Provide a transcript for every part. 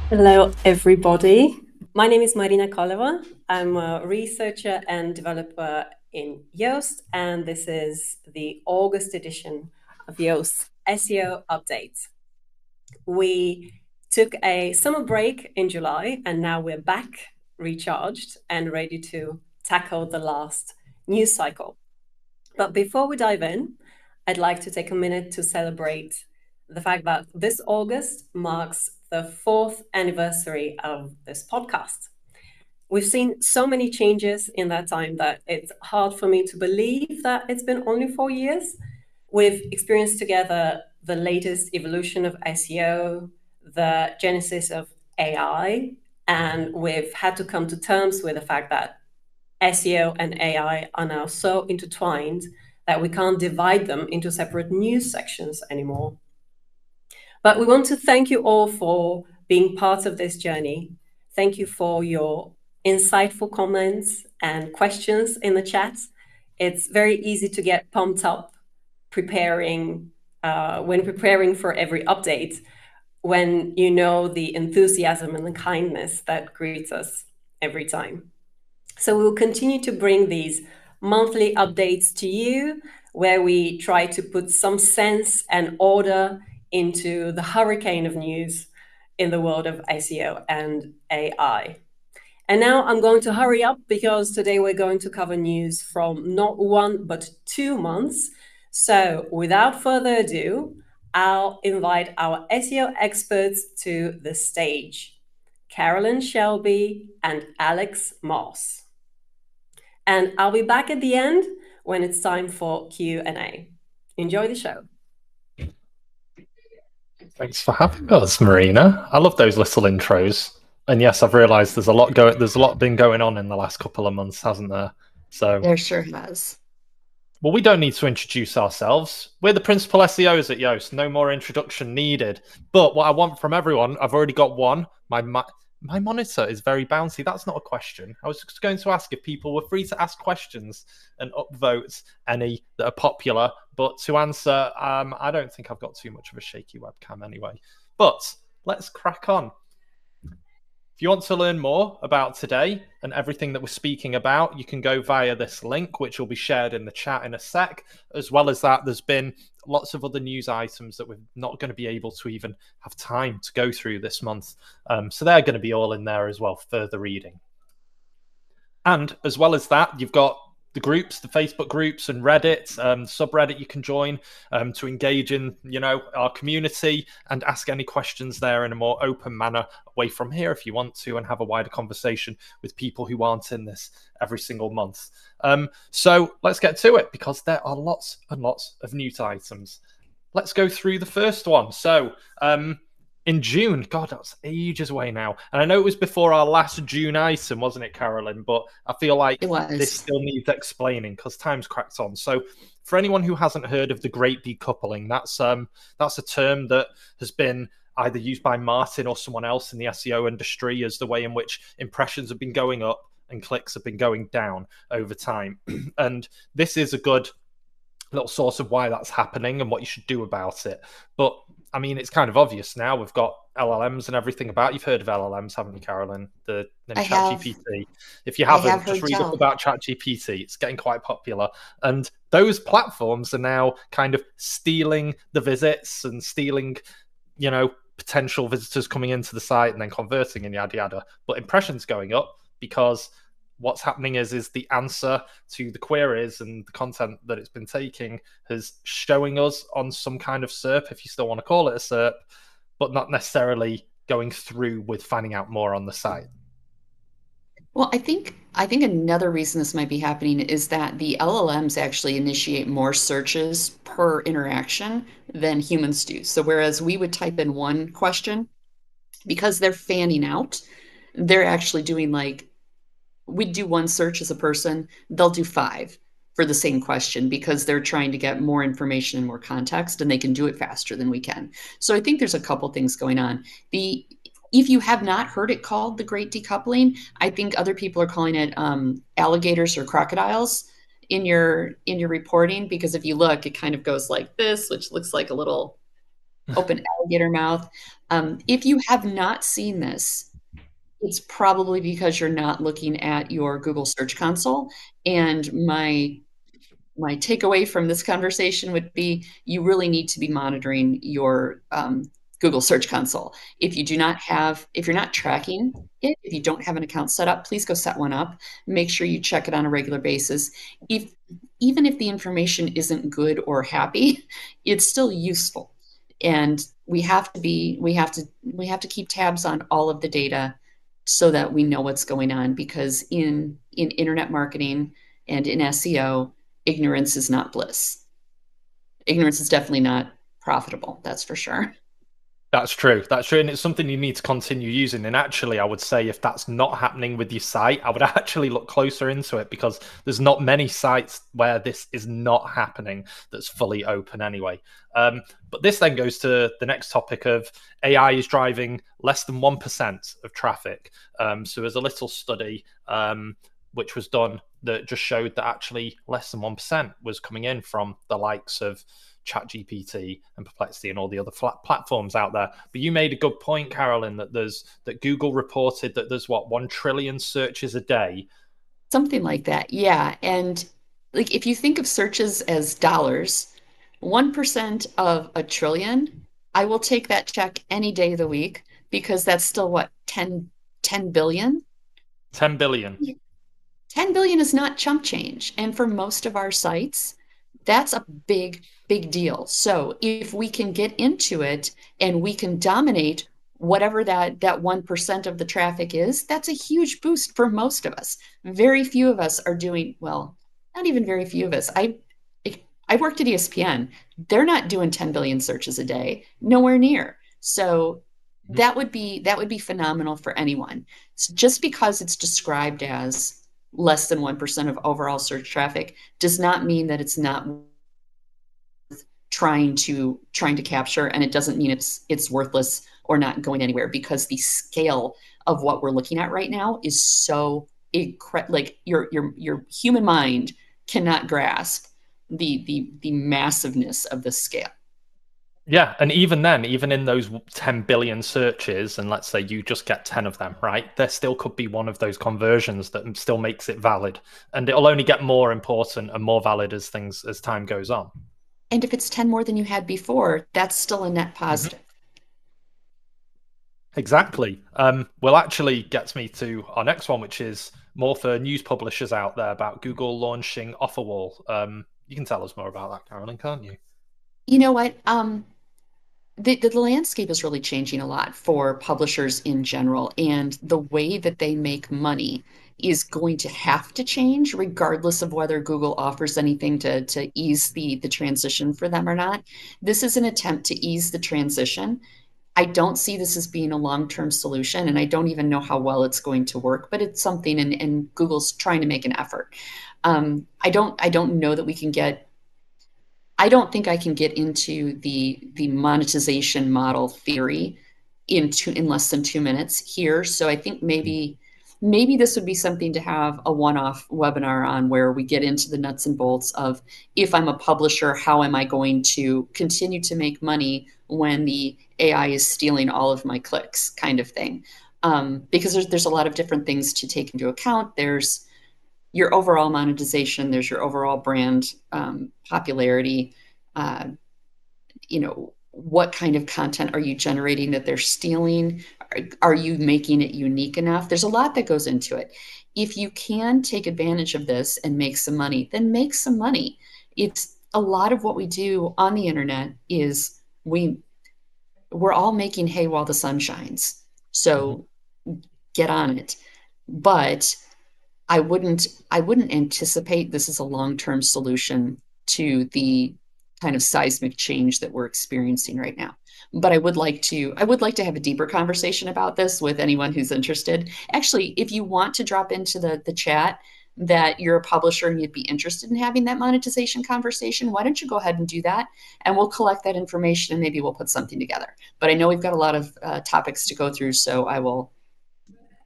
Hello, everybody. My name is Marina Koleva. I'm a researcher and developer in Yoast, and this is the August edition of Yoast SEO Update. We took a summer break in July, and now we're back, recharged, and ready to tackle the last news cycle. But before we dive in, I'd like to take a minute to celebrate the fact that this August marks the fourth anniversary of this podcast. We've seen so many changes in that time that it's hard for me to believe that it's been only 4 years. We've experienced together the latest evolution of SEO, the genesis of AI, and we've had to come to terms with the fact that SEO and AI are now so intertwined that we can't divide them into separate news sections anymore. But we want to thank you all for being part of this journey. Thank you for your insightful comments and questions in the chat. It's very easy to get pumped up when preparing for every update, when you know the enthusiasm and the kindness that greets us every time. So we will continue to bring these monthly updates to you, where we try to put some sense and order into the hurricane of news in the world of SEO and AI. And now I'm going to hurry up because today we're going to cover news from not 1, but 2 months. So without further ado, I'll invite our SEO experts to the stage, Carolyn Shelby and Alex Moss. And I'll be back at the end when it's time for Q&A. Enjoy the show. Thanks for having us, Marina. I love those little intros. And yes, I've realised there's a lot been going on in the last couple of months, hasn't there? So there sure has. Well, we don't need to introduce ourselves. We're the principal SEOs at Yoast. No more introduction needed. But what I want from everyone, I've already got one. My monitor is very bouncy. That's not a question. I was just going to ask if people were free to ask questions and upvote any that are popular. But to answer, I don't think I've got too much of a shaky webcam anyway. But let's crack on. If you want to learn more about today and everything that we're speaking about, you can go via this link, which will be shared in the chat in a sec. As well as that, there's been lots of other news items that we're not going to be able to even have time to go through this month. So they're going to be all in there as well, further reading. And as well as that, you've got the groups, the Facebook groups and Reddit, subreddit you can join to engage in, our community and ask any questions there in a more open manner away from here if you want to, and have a wider conversation with people who aren't in this every single month. So let's get to it, because there are lots and lots of news items. Let's go through the first one. So in June, God, that's ages away now. And I know it was before our last June item, wasn't it, Carolyn? But I feel like this still needs explaining because time's cracked on. So for anyone who hasn't heard of the Great Decoupling, that's a term that has been either used by Martin or someone else in the SEO industry as the way in which impressions have been going up and clicks have been going down over time. And this is a good little source of why that's happening and what you should do about it. But I mean, it's kind of obvious now. We've got LLMs and everything about. You've heard of LLMs, haven't you, Carolyn? The ChatGPT. If you haven't, just read up about ChatGPT. It's getting quite popular. And those platforms are now kind of stealing the visits and stealing, potential visitors coming into the site and then converting and yada yada. But impressions going up because what's happening is the answer to the queries and the content that it's been taking is showing us on some kind of SERP, if you still want to call it a SERP, but not necessarily going through with finding out more on the site. Well, I think another reason this might be happening is that the LLMs actually initiate more searches per interaction than humans do. So whereas we would type in one question, because they're fanning out, they're actually doing we'd do one search as a person, they'll do 5 for the same question because they're trying to get more information and more context, and they can do it faster than we can. So I think there's a couple things going on. If you have not heard it called the Great Decoupling, I think other people are calling it alligators or crocodiles in your reporting, because if you look, it kind of goes like this, which looks like a little open alligator mouth. If you have not seen this, it's probably because you're not looking at your Google Search Console. And my takeaway from this conversation would be you really need to be monitoring your Google Search Console. If you're not tracking it, if you don't have an account set up, please go set one up. Make sure you check it on a regular basis. Even if the information isn't good or happy, it's still useful. And we have to keep tabs on all of the data so that we know what's going on, because in internet marketing and in SEO, ignorance is not bliss. Ignorance is definitely not profitable, that's for sure. That's true. That's true. And it's something you need to continue using. And actually, I would say if that's not happening with your site, I would actually look closer into it, because there's not many sites where this is not happening that's fully open anyway. But this then goes to the next topic of AI is driving less than 1% of traffic. So there's a little study which was done that just showed that actually less than 1% was coming in from the likes of ChatGPT and Perplexity and all the other platforms out there. But you made a good point, Carolyn, that Google reported that there's 1 trillion searches a day. Something like that, yeah. And like if you think of searches as dollars, 1% of a trillion, I will take that check any day of the week, because that's still 10 billion? 10 billion. 10 billion is not chump change. And for most of our sites, that's a big, big deal. So if we can get into it and we can dominate whatever that 1% of the traffic is, that's a huge boost for most of us. Very few of us are doing, well, not even very few of us. I worked at ESPN. They're not doing 10 billion searches a day, nowhere near. So that would be phenomenal for anyone. So just because it's described as less than 1% of overall search traffic does not mean that it's not trying to capture, and it doesn't mean it's worthless or not going anywhere, because the scale of what we're looking at right now is so incredible. Like your human mind cannot grasp the massiveness of the scale. Yeah, and even then, even in those 10 billion searches, and let's say you just get 10 of them, right? There still could be one of those conversions that still makes it valid. And it'll only get more important and more valid as time goes on. And if it's 10 more than you had before, that's still a net positive. Exactly. Well, actually gets me to our next one, which is more for news publishers out there about Google launching Offerwall. You can tell us more about that, Carolyn, can't you? You know what? The landscape is really changing a lot for publishers in general, and the way that they make money is going to have to change regardless of whether Google offers anything to ease the transition for them or not. This is an attempt to ease the transition. I don't see this as being a long-term solution, and I don't even know how well it's going to work, but it's something, and Google's trying to make an effort. I don't know that we can get I don't think I can get into the monetization model theory in less than 2 minutes here. So I think maybe this would be something to have a one-off webinar on, where we get into the nuts and bolts of, if I'm a publisher, how am I going to continue to make money when the AI is stealing all of my clicks, kind of thing. Because there's a lot of different things to take into account. There's your overall monetization, there's your overall brand popularity. What kind of content are you generating that they're stealing? Are you making it unique enough? There's a lot that goes into it. If you can take advantage of this and make some money, then make some money. It's a lot of what we do on the internet is we're all making hay while the sun shines. So get on it. But I wouldn't anticipate this is a long-term solution to the kind of seismic change that we're experiencing right now. But I would like to have a deeper conversation about this with anyone who's interested. Actually, if you want to drop into the chat that you're a publisher and you'd be interested in having that monetization conversation, why don't you go ahead and do that? And we'll collect that information and maybe we'll put something together. But I know we've got a lot of topics to go through, so I will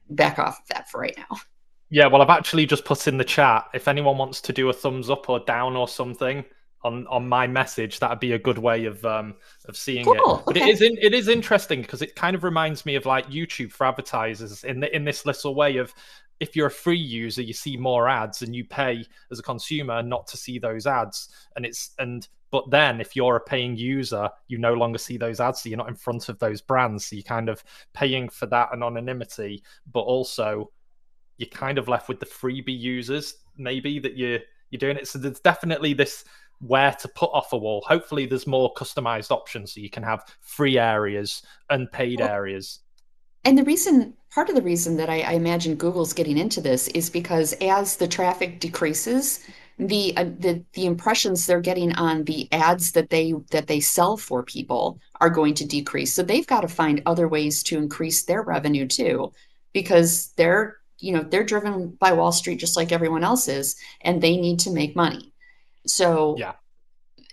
back off of that for right now. Yeah, well, I've actually just put in the chat, if anyone wants to do a thumbs up or down or something, on my message, that'd be a good way of seeing Cool. it. But Okay. it is interesting because it kind of reminds me of like YouTube for advertisers in this little way of, if you're a free user, you see more ads and you pay as a consumer not to see those ads. But then if you're a paying user, you no longer see those ads, so you're not in front of those brands. So you're kind of paying for that anonymity, but also you're kind of left with the freebie users, maybe, that you're doing it. So there's definitely this where to put Offerwall. Hopefully there's more customized options so you can have free areas and paid areas. And part of the reason that I imagine Google's getting into this is because as the traffic decreases, the impressions they're getting on the ads that they sell for people are going to decrease. So they've got to find other ways to increase their revenue too, because they're driven by Wall Street just like everyone else is, and they need to make money. So Yeah.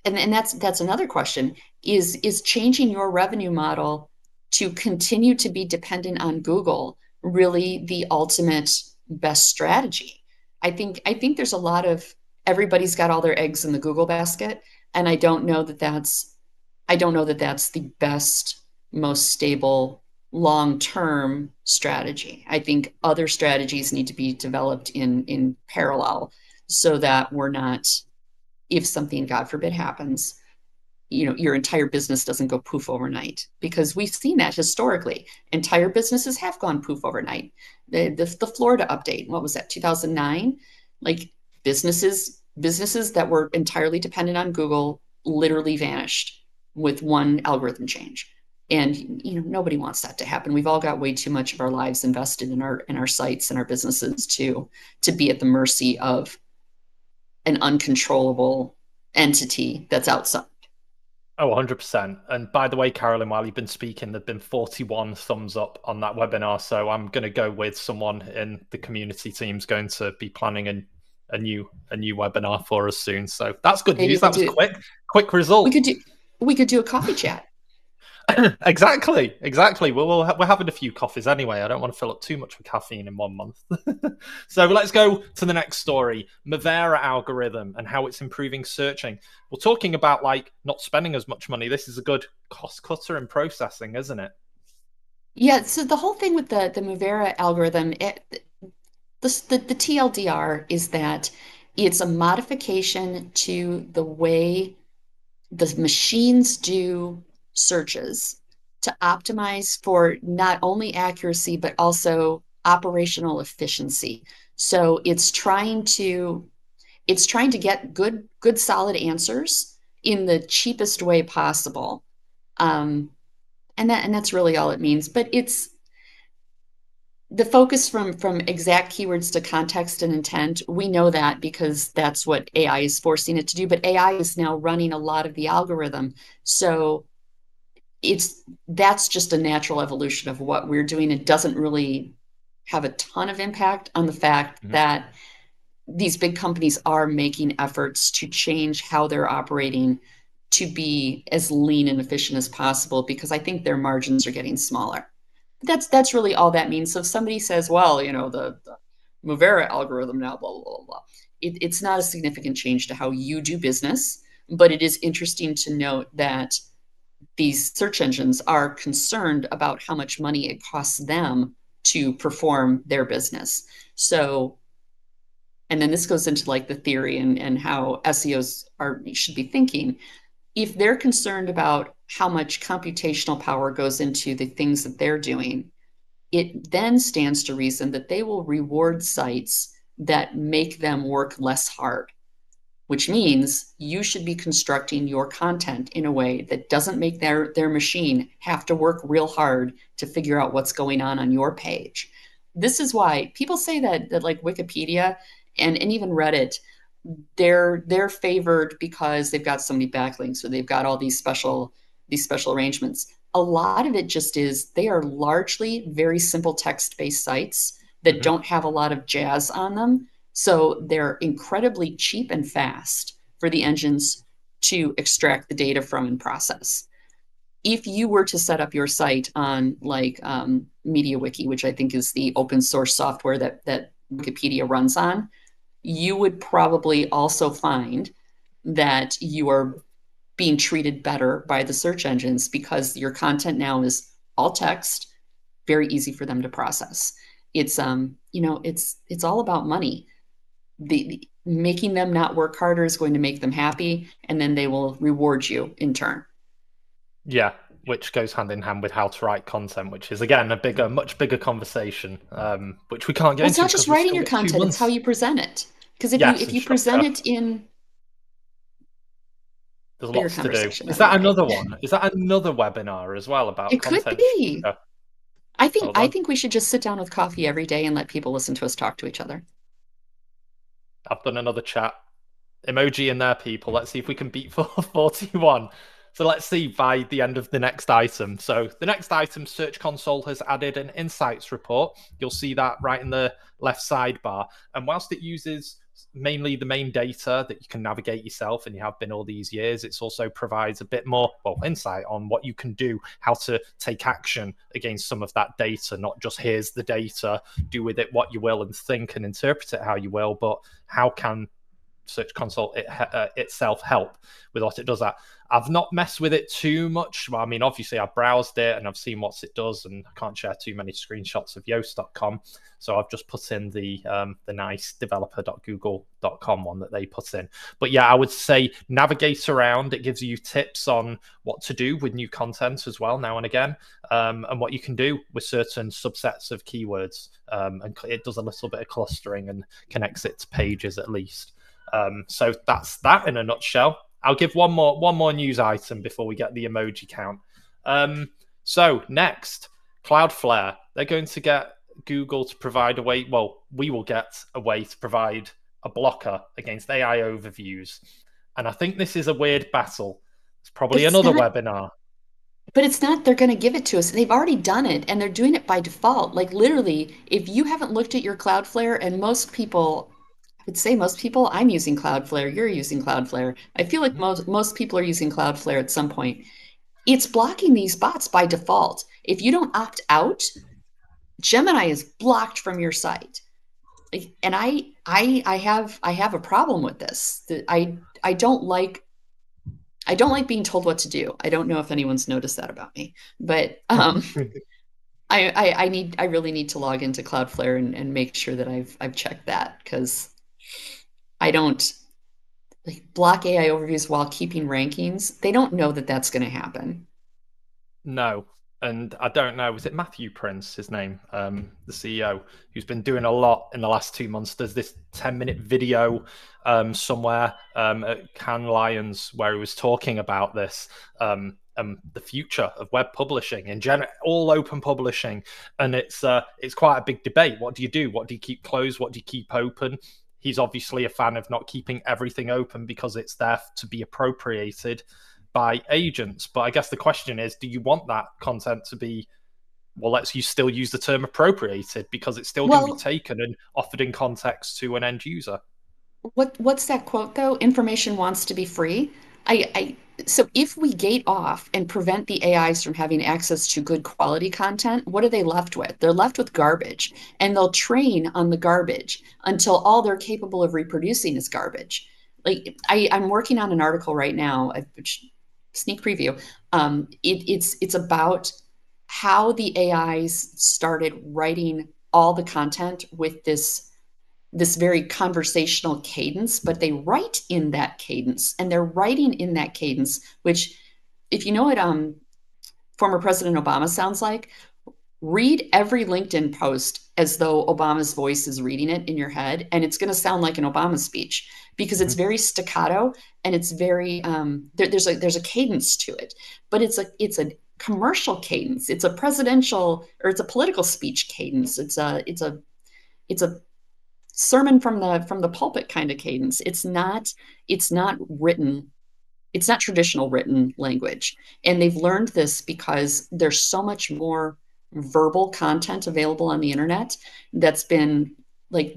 and that's another question, is changing your revenue model to continue to be dependent on Google really the ultimate best strategy? I think there's a lot of, everybody's got all their eggs in the Google basket, and I don't know that that's the best, most stable long-term strategy. I think other strategies need to be developed in parallel so that we're not, if something, God forbid, happens, your entire business doesn't go poof overnight, because we've seen that historically. Entire businesses have gone poof overnight. The Florida update, what was that, 2009? Like businesses that were entirely dependent on Google literally vanished with one algorithm change. And nobody wants that to happen. We've all got way too much of our lives invested in our sites and our businesses to be at the mercy of an uncontrollable entity that's outside. Oh, 100%. And by the way, Carolyn, while you've been speaking, there've been 41 thumbs up on that webinar. So I'm going to go with someone in the community team's going to be planning a new webinar for us soon. So that's good Maybe news. That was quick result. We could do a coffee chat. Exactly. We're having a few coffees anyway. I don't want to fill up too much with caffeine in 1 month. So let's go to the next story. MUVERA algorithm and how it's improving searching. We're talking about like not spending as much money. This is a good cost cutter in processing, isn't it? Yeah. So the whole thing with the MUVERA algorithm, the TLDR is that it's a modification to the way the machines do searches to optimize for not only accuracy, but also operational efficiency. So it's trying to get good solid answers in the cheapest way possible. And that's really all it means. But it's the focus from exact keywords to context and intent. We know that because that's what AI is forcing it to do. But AI is now running a lot of the algorithm. So that's just a natural evolution of what we're doing. It doesn't really have a ton of impact on the fact that these big companies are making efforts to change how they're operating to be as lean and efficient as possible, because I think their margins are getting smaller. That's really all that means. So if somebody says, well, the MUVERA algorithm now, blah, blah, blah, blah, it's not a significant change to how you do business, but it is interesting to note that these search engines are concerned about how much money it costs them to perform their business. So, and then this goes into like the theory and how SEOs should be thinking. If they're concerned about how much computational power goes into the things that they're doing, it then stands to reason that they will reward sites that make them work less hard, which means you should be constructing your content in a way that doesn't make their machine have to work real hard to figure out what's going on your page. This is why people say that like Wikipedia and even Reddit, they're favored because they've got so many backlinks, or they've got all these special arrangements. A lot of it just is they are largely very simple text-based sites that don't have a lot of jazz on them. So they're incredibly cheap and fast for the engines to extract the data from and process. If you were to set up your site on like MediaWiki, which I think is the open source software that Wikipedia runs on, you would probably also find that you are being treated better by the search engines because your content now is all text, very easy for them to process. It's it's all about money. The making them not work harder is going to make them happy, and then they will reward you in turn. Yeah, which goes hand in hand with how to write content, which is again a much bigger conversation, which we can't get Well, it's into not just because we've writing still your got 2 content, it's how months. you present it. Because Yes, if and you present structure. it in There's bigger lots to do. conversation, Is that'd be that great. another one? Is that another webinar as well about It could content be. structure? Hold I on. think we should just sit down with coffee every day and let people listen to us talk to each other. I've done another chat. Emoji in there, people. Let's see if we can beat 41. So let's see by the end of the next item. So the next item, Search Console has added an insights report. You'll see that right in the left sidebar. And whilst it uses mainly the main data that you can navigate yourself, and you have been all these years, it also provides a bit more insight on what you can do, how to take action against some of that data. Not just here's the data, do with it what you will and think and interpret it how you will, but how can Search Console itself help with what it does. I've not messed with it too much. I mean, obviously, I've browsed it and I've seen what it does, and I can't share too many screenshots of Yoast.com. So I've just put in the nice developer.google.com one that they put in. But yeah, I would say navigate around. It gives you tips on what to do with new content as well now and again, and what you can do with certain subsets of keywords. And it does a little bit of clustering and connects it to pages at least. So that's that in a nutshell. I'll give one more news item before we get the emoji count. So next, Cloudflare. They're going to get Google to provide a way. Well, we will get a way to provide a blocker against AI overviews. And I think this is a weird battle. It's probably another webinar. But it's not, they're going to give it to us. They've already done it, and they're doing it by default. Like literally, if you haven't looked at your Cloudflare, and most people, I would say most people, I'm using Cloudflare, you're using Cloudflare. I feel like most people are using Cloudflare at some point. It's blocking these bots by default. If you don't opt out, Gemini is blocked from your site. And I have a problem with this. I don't like being told what to do. I don't know if anyone's noticed that about me, but I really need to log into Cloudflare and make sure that I've checked that, because I don't block AI overviews while keeping rankings. They don't know that that's going to happen. No. And I don't know, was it Matthew Prince, his name, the CEO, who's been doing a lot in the last 2 months? There's this 10-minute video somewhere at Cannes Lions where he was talking about this, the future of web publishing in general, all open publishing. And it's quite a big debate. What do you do? What do you keep closed? What do you keep open? He's obviously a fan of not keeping everything open because it's there to be appropriated by agents. But I guess the question is, do you want that content to be, you still use the term appropriated, because it's still going to be taken and offered in context to an end user. What's that quote though? Information wants to be free. So if we gate off and prevent the AIs from having access to good quality content, what are they left with? They're left with garbage, and they'll train on the garbage until all they're capable of reproducing is garbage. I'm working on an article right now, which sneak preview. It's about how the AIs started writing all the content with this very conversational cadence, but they write in that cadence, and they're writing in that cadence, which, if you know what former President Obama sounds like, read every LinkedIn post as though Obama's voice is reading it in your head, and it's going to sound like an Obama speech, because it's very staccato, and it's very there's a cadence to it, but it's a commercial cadence. It's a presidential, or it's a political speech cadence. It's a sermon from the pulpit kind of cadence. It's not written. It's not traditional written language. And they've learned this because there's so much more verbal content available on the internet that's been, like,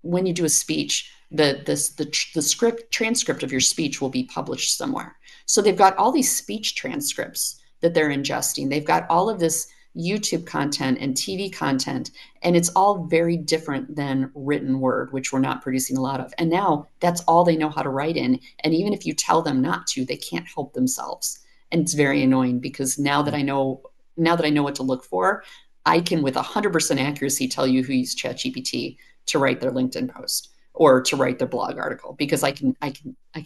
when you do a speech, the transcript of your speech will be published somewhere. So they've got all these speech transcripts that they're ingesting. They've got all of this YouTube content and TV content. And it's all very different than written word, which we're not producing a lot of. And now that's all they know how to write in. And even if you tell them not to, they can't help themselves. And it's very annoying because now that I know what to look for, I can with 100% accuracy tell you who used ChatGPT to write their LinkedIn post or to write their blog article, because I can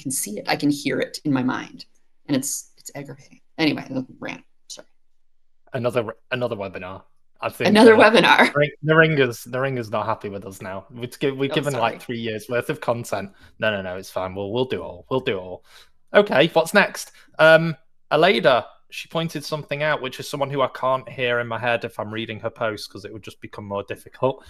see it. I can hear it in my mind. And it's aggravating. Anyway, rant. Sorry. Another webinar. I think another webinar. The Ringer's not happy with us now. We've given sorry. like 3 years worth of content. No, it's fine. We'll do it all. Okay, what's next? Aleyda, she pointed something out, which is someone who I can't hear in my head if I'm reading her post because it would just become more difficult.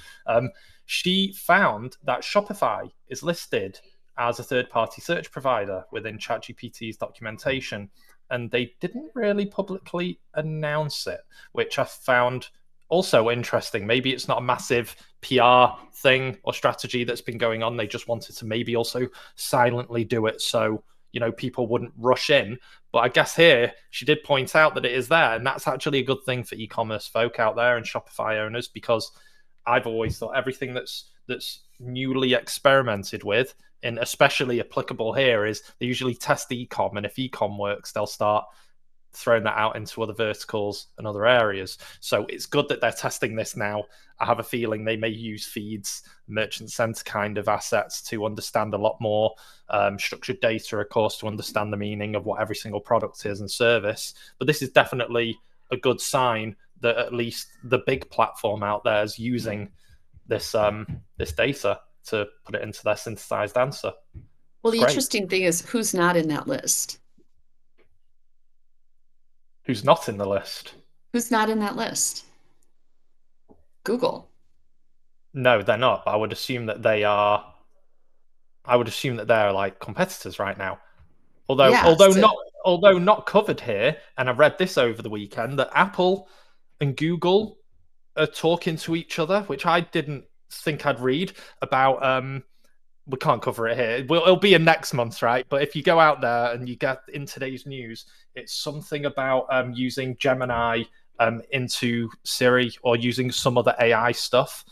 She found that Shopify is listed as a third-party search provider within ChatGPT's documentation, and they didn't really publicly announce it, which I found also interesting. Maybe it's not a massive PR thing or strategy that's been going on. They just wanted to maybe also silently do it so, people wouldn't rush in. But I guess here she did point out that it is there, and that's actually a good thing for e-commerce folk out there and Shopify owners, because I've always thought everything that's newly experimented with, and especially applicable here, is they usually test e-com, and if e-com works, they'll start throwing that out into other verticals and other areas. So it's good that they're testing this now. I have a feeling they may use feeds, merchant center kind of assets to understand a lot more structured data, of course, to understand the meaning of what every single product is and service. But this is definitely a good sign that at least the big platform out there is using this data to put it into their synthesized answer. Well, the interesting thing is who's not in that list. Who's not in the list? Who's not in that list? Google. No, they're not. But I would assume that they are. I would assume that they're like competitors right now. Although not covered here, and I read this over the weekend that Apple and Google are talking to each other, which I didn't think I'd read about. We can't cover it here. It'll be in next month, right? But if you go out there and you get in today's news, it's something about using Gemini into Siri or using some other AI stuff.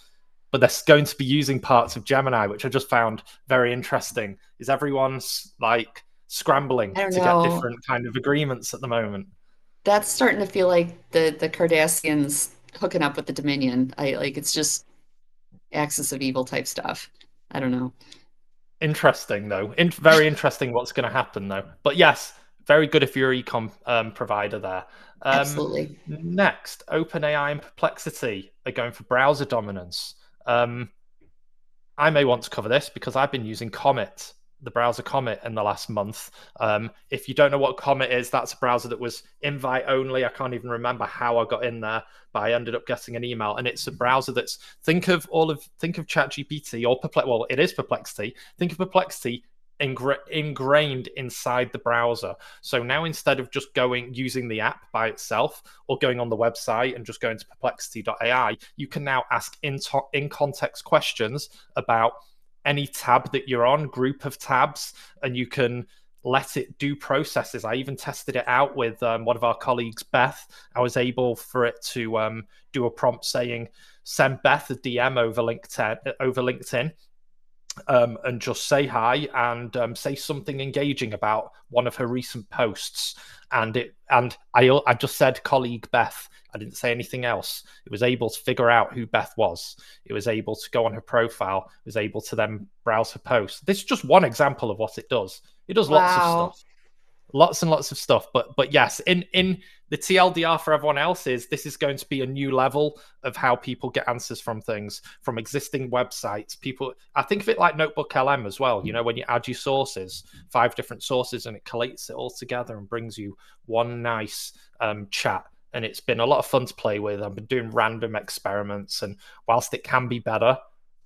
But they're going to be using parts of Gemini, which I just found very interesting. Is everyone's like scrambling to get different kind of agreements at the moment? That's starting to feel like the Cardassians hooking up with the Dominion. It's just axis of evil type stuff. I don't know. Interesting, though. Very interesting what's going to happen, though. But yes, very good if you're an e-com provider there. Absolutely. Next, OpenAI and Perplexity are going for browser dominance. I may want to cover this because I've been using Comet, the browser Comet, in the last month. If you don't know what Comet is, that's a browser that was invite only. I can't even remember how I got in there, but I ended up getting an email, and it's a browser that's think of ChatGPT or it is Perplexity. Think of Perplexity ingrained inside the browser. So now instead of just using the app by itself or going on the website and just going to perplexity.ai, you can now ask in context questions about any tab that you're on, group of tabs, and you can let it do processes. I even tested it out with one of our colleagues, Beth. I was able for it to do a prompt saying, send Beth a DM over LinkedIn, and just say hi and say something engaging about one of her recent posts. And I just said colleague Beth. I didn't say anything else. It was able to figure out who Beth was. It was able to go on her profile. It was able to then browse her posts. This is just one example of what it does. It does lots of stuff. Lots and lots of stuff. But yes, in the TLDR for everyone else is this is going to be a new level of how people get answers from things, from existing websites. I think of it like Notebook LM as well. When you add your sources, 5 different sources, and it collates it all together and brings you one nice chat. And it's been a lot of fun to play with. I've been doing random experiments, and whilst it can be better,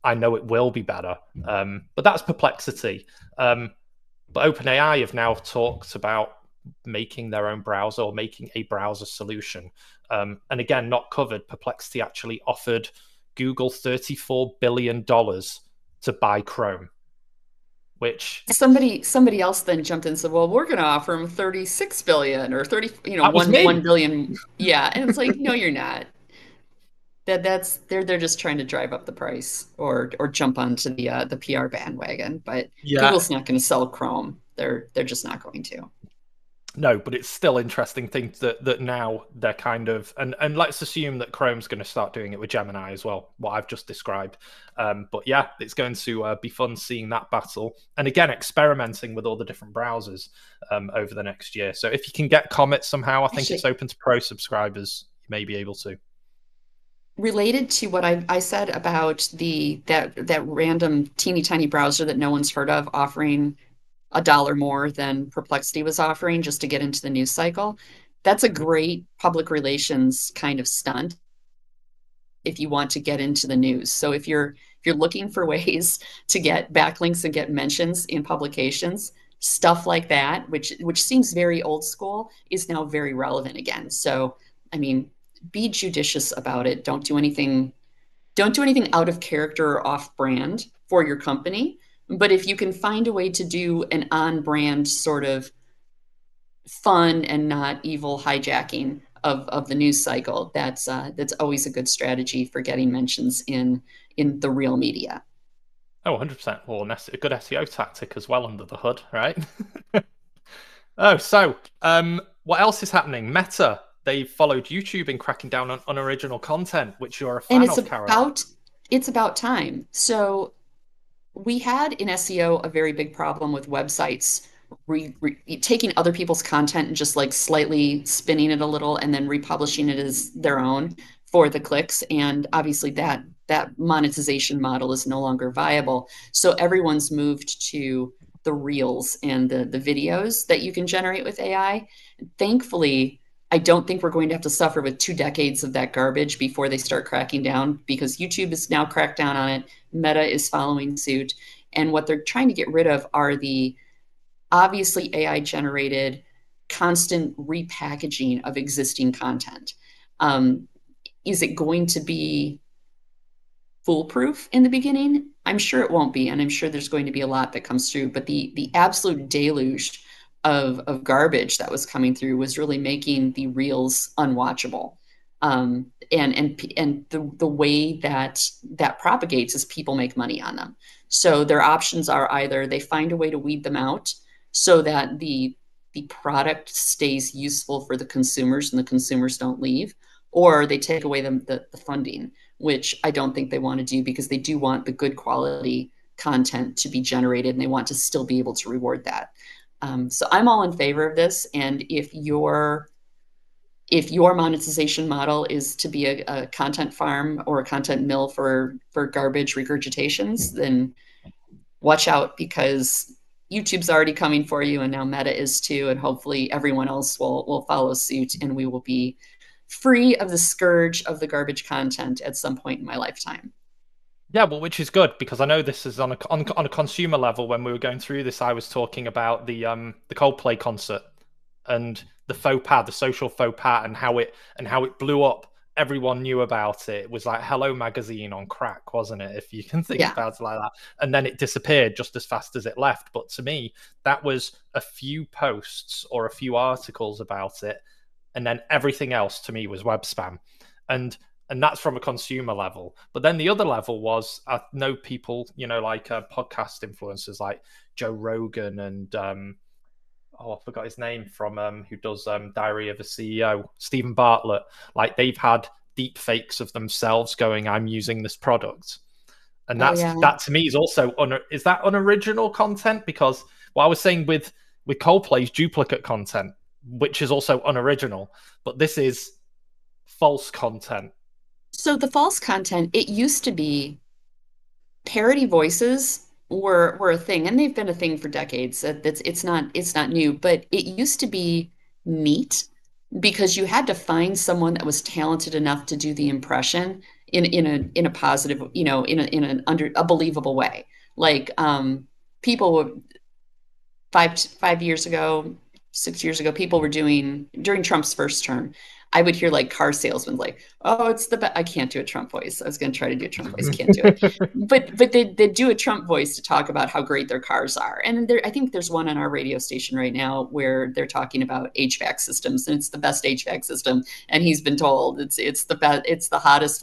I know it will be better. But that's Perplexity. But OpenAI have now talked about making their own browser or making a browser solution. And again, not covered, Perplexity actually offered Google $34 billion to buy Chrome. which Somebody else then jumped in and said, well, we're going to offer them 36 billion or 30, that was me. 1 billion. Yeah. And it's like, no, you're not. They're just trying to drive up the price or jump onto the PR bandwagon. But Yeah. Google's not going to sell Chrome. They're just not going to. No, but it's still interesting things that now they're kind of and let's assume that Chrome's going to start doing it with Gemini as well, what I've just described. But yeah, it's going to be fun seeing that battle, and again experimenting with all the different browsers over the next year. So if you can get Comet somehow, I think it's open to Pro subscribers. You may be able to. Related to what I said about that random teeny tiny browser that no one's heard of offering $1 more than Perplexity was offering just to get into the news cycle. That's a great public relations kind of stunt if you want to get into the news. So if you're looking for ways to get backlinks and get mentions in publications, stuff like that, which seems very old school, is now very relevant again. So I mean, be judicious about it. Don't do anything out of character or off brand for your company. But if you can find a way to do an on brand sort of fun and not evil hijacking of the news cycle, that's always a good strategy for getting mentions in the real media. Oh, 100%. Well, a good SEO tactic as well under the hood, right? Oh, so what else is happening? Meta, they've followed YouTube in cracking down on unoriginal content, which you're a fan of, Carol. It's about time. So we had in SEO a very big problem with websites taking other people's content and just like slightly spinning it a little and then republishing it as their own for the clicks. And obviously that monetization model is no longer viable. So everyone's moved to the reels and the videos that you can generate with AI. Thankfully, I don't think we're going to have to suffer with 2 decades of that garbage before they start cracking down, because YouTube is now cracked down on it. Meta is following suit. And what they're trying to get rid of are the obviously AI generated constant repackaging of existing content. Is it going to be foolproof in the beginning? I'm sure it won't be, and I'm sure there's going to be a lot that comes through, but the absolute deluge of garbage that was coming through was really making the reels unwatchable. And the way that propagates is people make money on them. So their options are either they find a way to weed them out so that the product stays useful for the consumers and the consumers don't leave, or they take away the funding, which I don't think they want to do, because they do want the good quality content to be generated and they want to still be able to reward that. So I'm all in favor of this. And if your monetization model is to be a content farm or a content mill for garbage regurgitations, then watch out, because YouTube's already coming for you, and now Meta is too, and hopefully everyone else will follow suit, and we will be free of the scourge of the garbage content at some point in my lifetime. Yeah, well, which is good, because I know this is on a consumer level. When we were going through this, I was talking about the Coldplay concert and the faux pas, the social faux pas, and how it blew up. Everyone knew about it. It was like Hello Magazine on crack, wasn't it? If you can think about it like that. And then it disappeared just as fast as it left. But to me, that was a few posts or a few articles about it, and then everything else to me was web spam. And that's from a consumer level. But then the other level was, I know people, like podcast influencers like Joe Rogan and I forgot his name, from who does Diary of a CEO, Stephen Bartlett. Like, they've had deep fakes of themselves going, I'm using this product. And that to me is also, is that unoriginal content? Because what I was saying with Coldplay's duplicate content, which is also unoriginal, but this is false content. So the false content, it used to be parody voices were a thing, and they've been a thing for decades. It's not new, but it used to be neat because you had to find someone that was talented enough to do the impression in a positive, in a believable way. Like people would 5 years ago, 6 years ago, people were doing during Trump's first term. I would hear like car salesmen like, "Oh, it's the best." I can't do a Trump voice. I was going to try to do a Trump voice, can't do it. But they do a Trump voice to talk about how great their cars are. And I think there's one on our radio station right now where they're talking about HVAC systems, and it's the best HVAC system. And he's been told it's the best, it's the hottest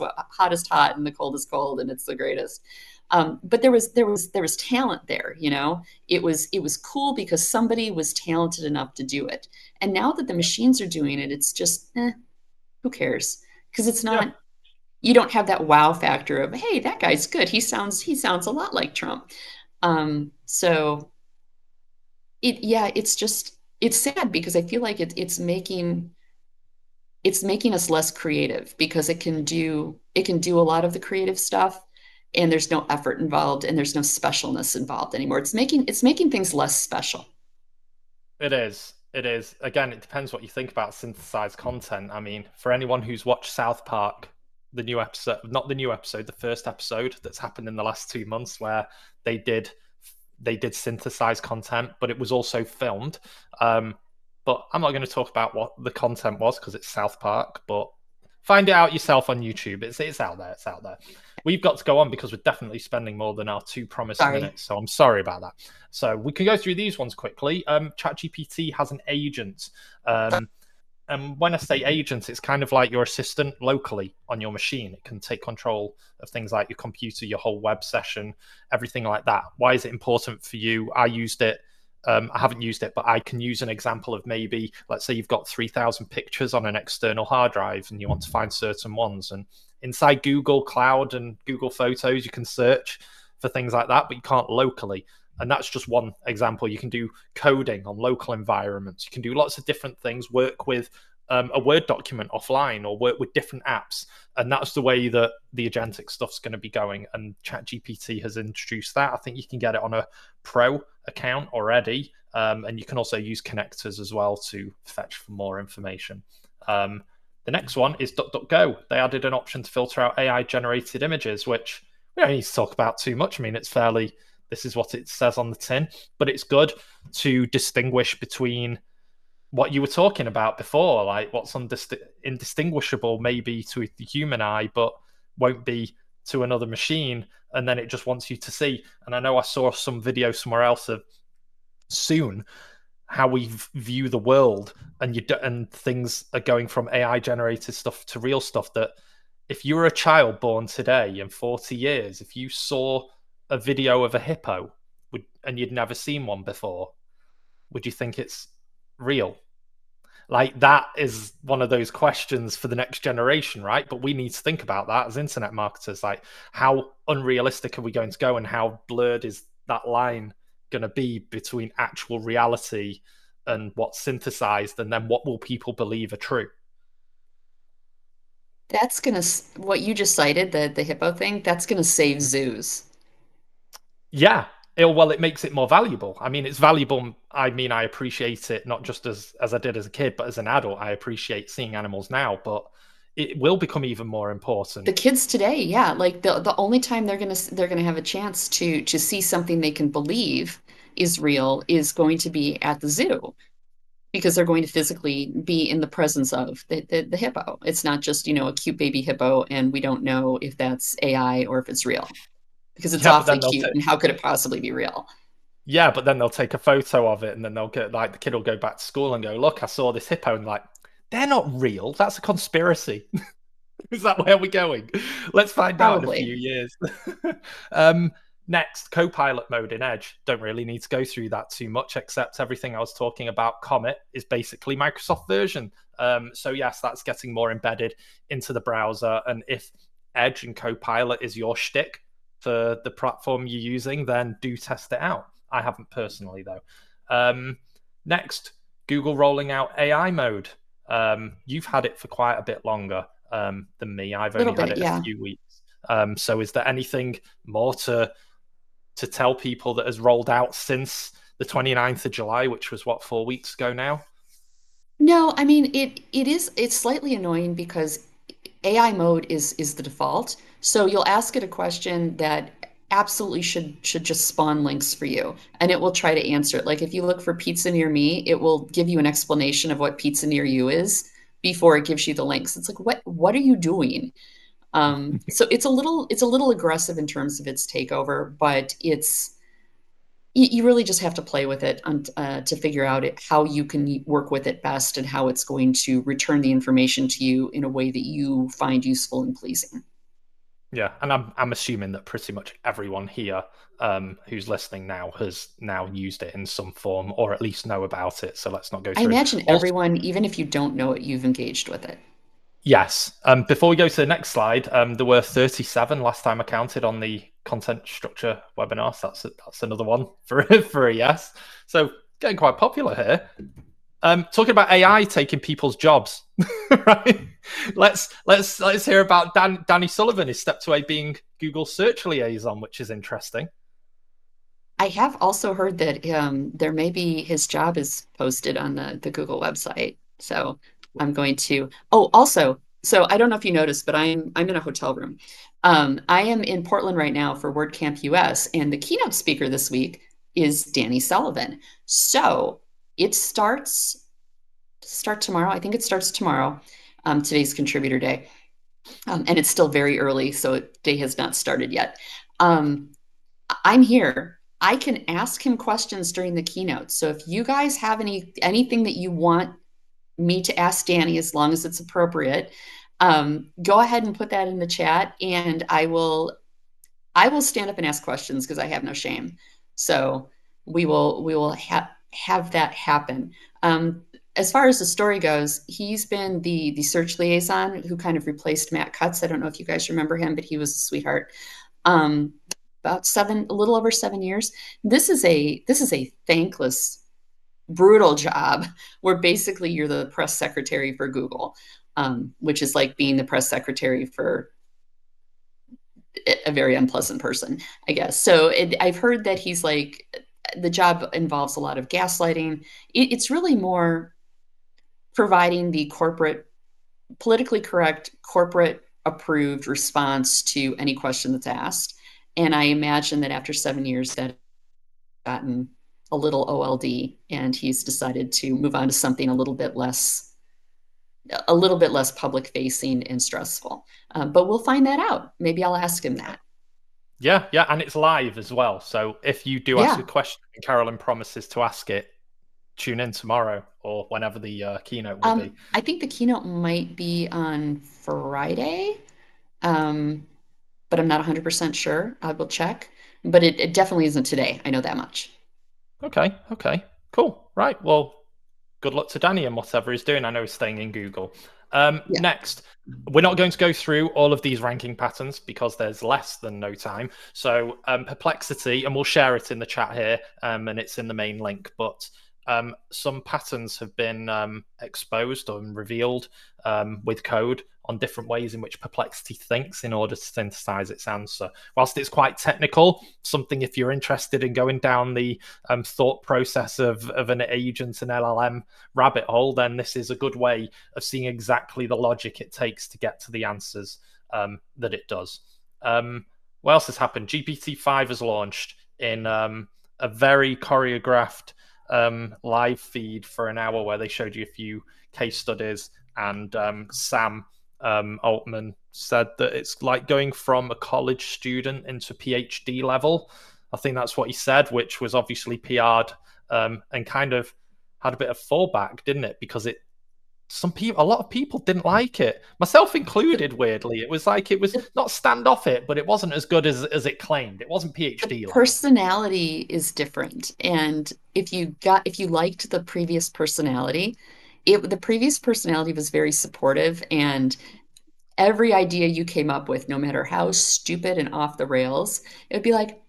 hot and the coldest cold, and it's the greatest. But there was talent there, you know. It was cool because somebody was talented enough to do it. And now that the machines are doing it, it's just who cares? Because it's Yeah. not, you don't have that wow factor of, hey, that guy's good. He sounds a lot like Trump. So it's sad because I feel like it's making us less creative because it can do a lot of the creative stuff, and there's no effort involved and there's no specialness involved anymore. It's making things less special. It is. It is. Again, it depends what you think about synthesized content. I mean, for anyone who's watched South Park, the new episode, not the new episode, the first episode that's happened in the last 2 months, where they did synthesized content, but it was also filmed. But I'm not going to talk about what the content was because it's South Park. But find it out yourself on YouTube. It's out there. It's out there. We've got to go on because we're definitely spending more than our 2 promised Sorry. minutes. So I'm sorry about that. So we can go through these ones quickly. ChatGPT has an agent. And when I say agent, it's kind of like your assistant locally on your machine. It can take control of things like your computer, your whole web session, everything like that. Why is it important for you? I used it. I haven't used it, but I can use an example of maybe, let's say you've got 3,000 pictures on an external hard drive and you want to find certain ones. And inside Google Cloud and Google Photos, you can search for things like that, but you can't locally. And that's just one example. You can do coding on local environments. You can do lots of different things, work with a Word document offline or work with different apps. And that's the way that the agentic stuff's going to be going. And ChatGPT has introduced that. I think you can get it on a pro account already. And you can also use connectors as well to fetch for more information. The next one is DuckDuckGo. They added an option to filter out AI-generated images, which we don't need to talk about too much. I mean, this is what it says on the tin, but it's good to distinguish between what you were talking about before, like what's indistinguishable maybe to the human eye, but won't be to another machine. And then it just wants you to see. And I know I saw some video somewhere else of soon how we view the world, and things are going from AI generated stuff to real stuff. That if you were a child born today in 40 years, if you saw a video of a hippo and you'd never seen one before, would you think it's real? Like, that is one of those questions for the next generation, right? But we need to think about that as internet marketers. Like, how unrealistic are we going to go, and how blurred is that line going to be between actual reality and what's synthesized, and then what will people believe are true? That's gonna what you just cited, the hippo thing, that's gonna save zoos. Yeah. It makes it more valuable. I mean, it's valuable. I mean, I appreciate it not just as I did as a kid, but as an adult, I appreciate seeing animals now. But it will become even more important. The kids today, yeah, like the only time they're gonna have a chance to see something they can believe is real is going to be at the zoo, because they're going to physically be in the presence of the hippo. It's not just, a cute baby hippo, and we don't know if that's AI or if it's real, because it's Yeah, but awfully then they'll cute, and how could it possibly be real? but then they'll take a photo of it, and then they'll get, like, the kid will go back to school and go, "Look, I saw this hippo," and like, they're not real. That's a conspiracy. Is that where we're going? Let's find out in a Probably. few years. Next, Copilot mode in Edge. Don't really need to go through that too much, except everything I was talking about, Comet, is basically Microsoft version. So yes, that's getting more embedded into the browser. And if Edge and Copilot is your shtick for the platform you're using, then do test it out. I haven't personally, though. Next, Google rolling out AI mode. You've had it for quite a bit longer than me. I've only had it a few weeks. So is there anything more to tell people that has rolled out since the 29th of July, which was, 4 weeks ago now? No, I mean, it's slightly annoying because AI mode is the default. So you'll ask it a question that absolutely should just spawn links for you, and it will try to answer it. Like, if you look for pizza near me, it will give you an explanation of what pizza near you is, before it gives you the links. It's like, what are you doing? So it's a little aggressive in terms of its takeover, but you really just have to play with it to figure out how you can work with it best and how it's going to return the information to you in a way that you find useful and pleasing. Yeah, and I'm assuming that pretty much everyone here who's listening now has now used it in some form, or at least know about it. So let's not go I through. imagine everyone, even if you don't know it, you've engaged with it. Yes. Before we go to the next slide, there were 37 last time I counted on the content structure webinar. So that's another one for a yes. So getting quite popular here. Talking about AI taking people's jobs, right? Let's hear about Danny Sullivan. His stepped away being Google Search Liaison, which is interesting. I have also heard that there may be his job is posted on the Google website. So I'm going to. Oh, also, so I don't know if you noticed, but I'm in a hotel room. I am in Portland right now for WordCamp US, and the keynote speaker this week is Danny Sullivan. So it starts tomorrow. I think it starts tomorrow. Today's contributor day, and it's still very early, so day has not started yet. I'm here. I can ask him questions during the keynote. So if you guys have anything that you want me to ask Danny, as long as it's appropriate, go ahead and put that in the chat, and I will stand up and ask questions because I have no shame. So we will have that happen. As far as the story goes, he's been the search liaison who kind of replaced Matt Cutts. I don't know if you guys remember him, but he was a sweetheart. About a little over 7 years. This is a thankless, brutal job where basically you're the press secretary for Google, which is like being the press secretary for a very unpleasant person, I guess. So I've heard that he's like, the job involves a lot of gaslighting. It's really more providing the politically correct, corporate approved response to any question that's asked. And I imagine that after 7 years, that gotten a little OLD, and he's decided to move on to something a little bit less public facing and stressful. But we'll find that out. Maybe I'll ask him that. Yeah, and it's live as well. So if you do ask a question and Carolyn promises to ask it, tune in tomorrow or whenever the keynote will be. I think the keynote might be on Friday. But I'm not 100% sure. I will check. But it definitely isn't today. I know that much. Okay, cool. Right, well, good luck to Danny and whatever he's doing. I know he's staying in Google. Next, we're not going to go through all of these ranking patterns because there's less than no time. So Perplexity, and we'll share it in the chat here, and it's in the main link, but some patterns have been exposed and revealed with code on different ways in which Perplexity thinks in order to synthesize its answer. Whilst it's quite technical, something if you're interested in going down the thought process of an agent and LLM rabbit hole, then this is a good way of seeing exactly the logic it takes to get to the answers that it does. What else has happened? GPT-5 has launched in a very choreographed live feed for an hour where they showed you a few case studies, and Sam Altman said that it's like going from a college student into PhD level. I think that's what he said, which was obviously PR'd and kind of had a bit of fallback, didn't it? Because a lot of people didn't like it, myself included. Weirdly, it was like it was not standoff, but it wasn't as good as it claimed. It wasn't PhD level. Personality is different, and if you liked the previous personality, the previous personality was very supportive, and every idea you came up with, no matter how stupid and off the rails, it would be like,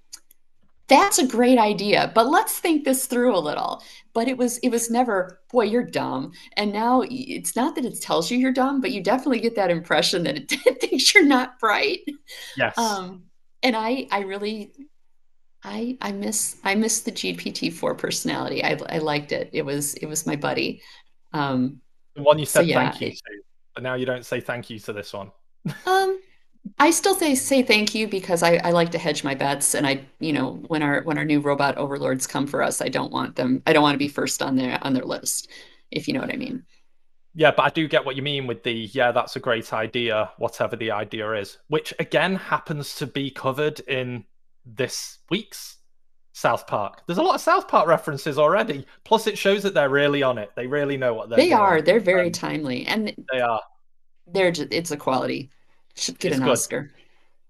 that's a great idea, but let's think this through a little. But it was never, boy, you're dumb. And now it's not that it tells you you're dumb, but you definitely get that impression that it thinks you're not bright. Yes. And I miss the GPT-4 personality. I liked it. It was my buddy. The one you said thank you to, but now you don't say thank you to this one. I still say thank you because I like to hedge my bets, and when our new robot overlords come for us, I don't want to be first on their list, if you know what I mean. Yeah, but I do get what you mean with that's a great idea, whatever the idea is, which again happens to be covered in this week's South Park. There's a lot of South Park references already. Plus, it shows that they're really on it. They really know what they're They doing. are. They're very timely, and They are. it's a quality. Should get It's an good. Oscar.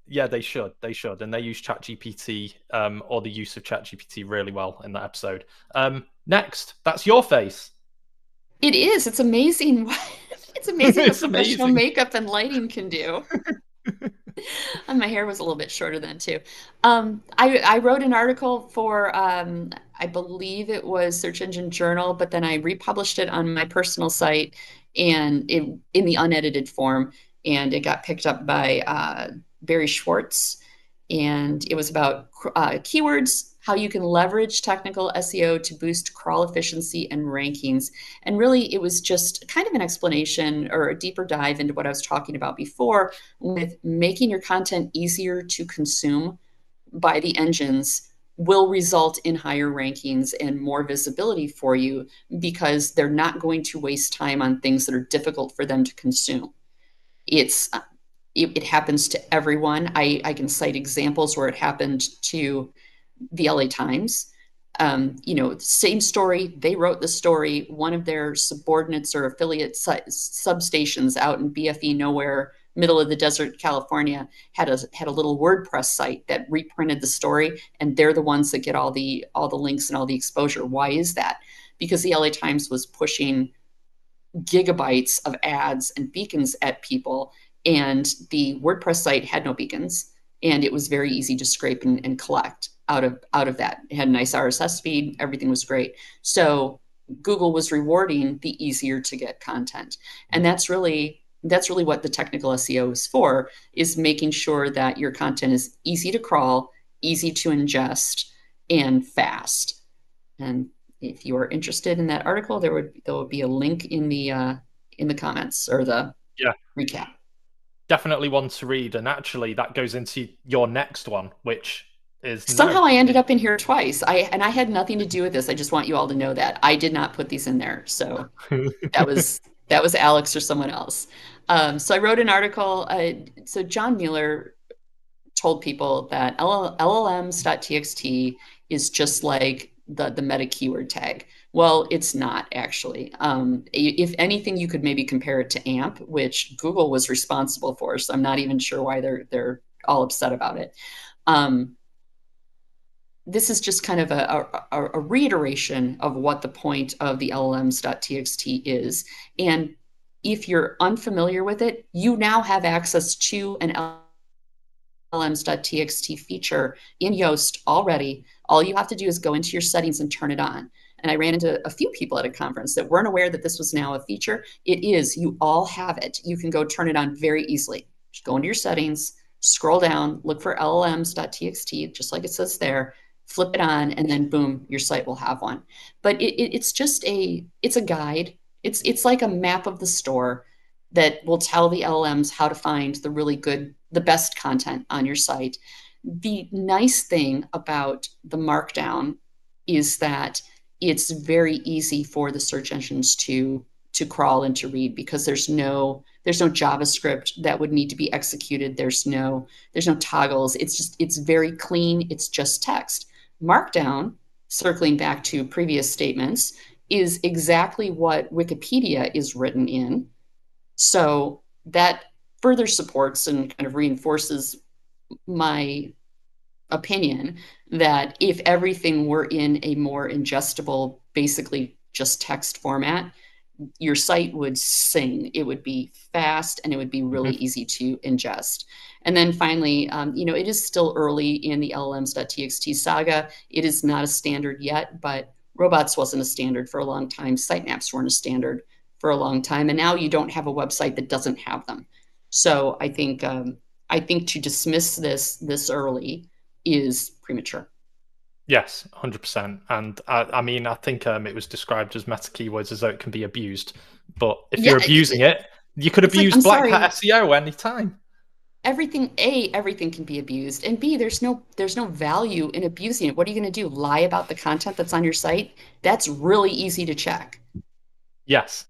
Yeah, they should. They should. And they use ChatGPT, or the use of ChatGPT really well in that episode. Next, that's your face. It is. It's amazing. It's amazing what It's professional amazing. makeup and lighting can do. And my hair was a little bit shorter then too. I wrote an article for I believe it was Search Engine Journal, but then I republished it on my personal site and in the unedited form, and it got picked up by Barry Schwartz, and it was about keywords, how you can leverage technical SEO to boost crawl efficiency and rankings. And really, it was just kind of an explanation or a deeper dive into what I was talking about before with making your content easier to consume by the engines will result in higher rankings and more visibility for you because they're not going to waste time on things that are difficult for them to consume. It happens to everyone. I can cite examples where it happened to the LA Times. Same story. They wrote the story. One of their subordinates or affiliate substations out in BFE nowhere, middle of the desert, California, had a little WordPress site that reprinted the story, and they're the ones that get all the links and all the exposure. Why is that? Because the LA Times was pushing gigabytes of ads and beacons at people, and the WordPress site had no beacons, and it was very easy to scrape and collect out of that. It had a nice RSS feed, everything was great. So Google was rewarding the easier to get content, and that's really what the technical SEO is for, is making sure that your content is easy to crawl, easy to ingest, and fast. And if you are interested in that article, there will be a link in the comments or the recap. Definitely one to read. And actually, that goes into your next one, which is somehow I ended up in here twice. I had nothing to do with this. I just want you all to know that I did not put these in there. So that was Alex or someone else. So I wrote an article. So John Mueller told people that llms.txt is just like the meta keyword tag. Well, it's not actually. If anything, you could maybe compare it to AMP, which Google was responsible for. So I'm not even sure why they're all upset about it. This is just kind of a reiteration of what the point of the llms.txt is. And if you're unfamiliar with it, you now have access to an llms.txt feature in Yoast already. All you have to do is go into your settings and turn it on. And I ran into a few people at a conference that weren't aware that this was now a feature. It is. You all have it. You can go turn it on very easily. Just go into your settings, scroll down, look for llms.txt, just like it says there, flip it on, and then boom, your site will have one. But it's just it's a guide. It's like a map of the store that will tell the LLMs how to find the really good, the best content on your site. The nice thing about the Markdown is that it's very easy for the search engines to crawl and to read, because there's no JavaScript that would need to be executed. There's no toggles. It's very clean. It's just text. Markdown, circling back to previous statements, is exactly what Wikipedia is written in. So that further supports and kind of reinforces my opinion that if everything were in a more ingestible, basically just text format, your site would sing. It would be fast and it would be really easy to ingest. And then finally, it is still early in the llms.txt saga. It is not a standard yet, but robots wasn't a standard for a long time. Sitemaps weren't a standard for a long time. And now you don't have a website that doesn't have them. So I think to dismiss this early is premature. Yes, 100%. And I think it was described as meta keywords as though it can be abused. But if you're abusing it, you could abuse Black Hat SEO anytime. Everything can be abused, and B, there's no value in abusing it. What are you going to do? Lie about the content that's on your site? That's really easy to check. Yes,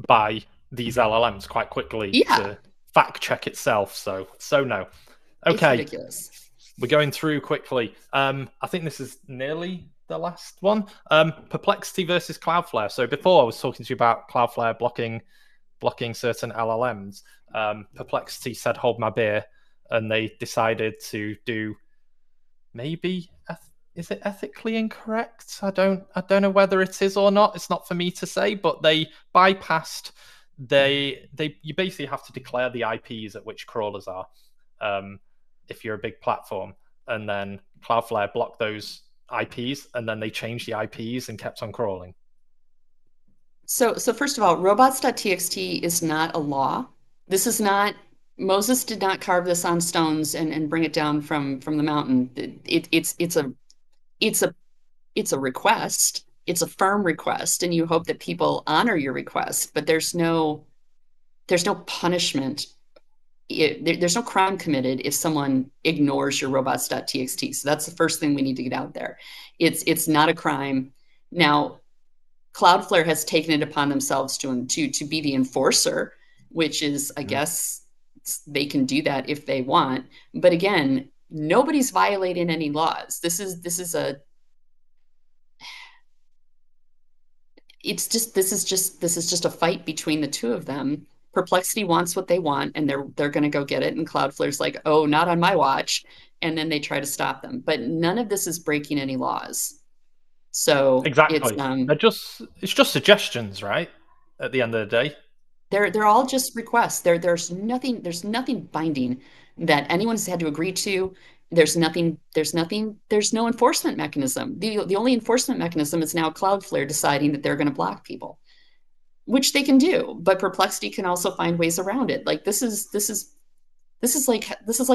by these LLMs quite quickly Yeah. to fact check itself. So no. It's Okay, ridiculous. we're going through quickly. I think this is nearly the last one. Perplexity versus Cloudflare. So before I was talking to you about Cloudflare blocking certain LLMs. Perplexity said, "Hold my beer," and they decided to do maybe. Is it ethically incorrect? I don't know whether it is or not. It's not for me to say, but they bypassed. You basically have to declare the IPs at which crawlers are, if you're a big platform, and then Cloudflare blocked those IPs, and then they changed the IPs and kept on crawling. So first of all, robots.txt is not a law. This is not, Moses did not carve this on stones and bring it down from the mountain. It's a request. It's a firm request, and you hope that people honor your request, but there's no punishment. There's no crime committed if someone ignores your robots.txt. So that's the first thing we need to get out there. It's not a crime. Now, Cloudflare has taken it upon themselves to be the enforcer, which is, I guess, they can do that if they want. But again, nobody's violating any laws. This is just a fight between the two of them. Perplexity wants what they want, and they're going to go get it. And Cloudflare's like, "Oh, not on my watch," and then they try to stop them. But none of this is breaking any laws. So exactly, it's just suggestions, right? At the end of the day, they're all just requests. There's nothing binding that anyone's had to agree to. There's no enforcement mechanism. The only enforcement mechanism is now Cloudflare deciding that they're going to block people, which they can do. But Perplexity can also find ways around it. Like this is like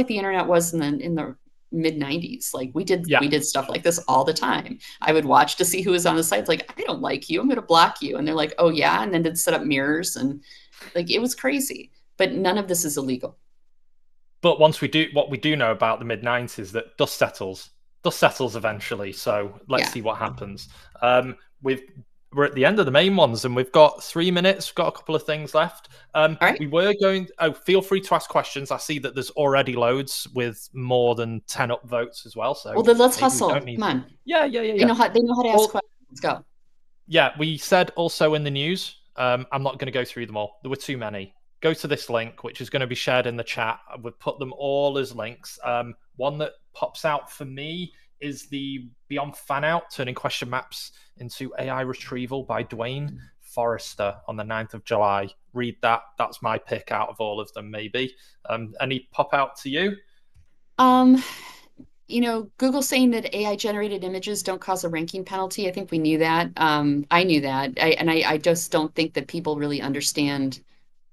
the internet was in the mid 90s. Like we did stuff like this all the time. I would watch to see who was on the site. Like, I don't like you, I'm going to block you. And they're like, "Oh yeah," and then they'd set up mirrors, and like it was crazy. But none of this is illegal. But what we do know about the mid 90s, that dust settles eventually. So let's see what happens. We're at the end of the main ones, and we've got 3 minutes. We've got a couple of things left. All right. We were going. Oh, feel free to ask questions. I see that there's already loads with more than 10 upvotes as well. So well, then let's hustle. Come on. Yeah. They know how to ask questions. Let's go. Yeah, we said also in the news. I'm not going to go through them all. There were too many. Go to this link, which is going to be shared in the chat. We've put them all as links. One that pops out for me is the Beyond Fanout, turning question maps into AI retrieval by Dwayne Forrester on the 9th of July. Read that. That's my pick out of all of them, maybe. Any pop out to you? Google saying that AI generated images don't cause a ranking penalty. I think we knew that. I knew that. I just don't think that people really understand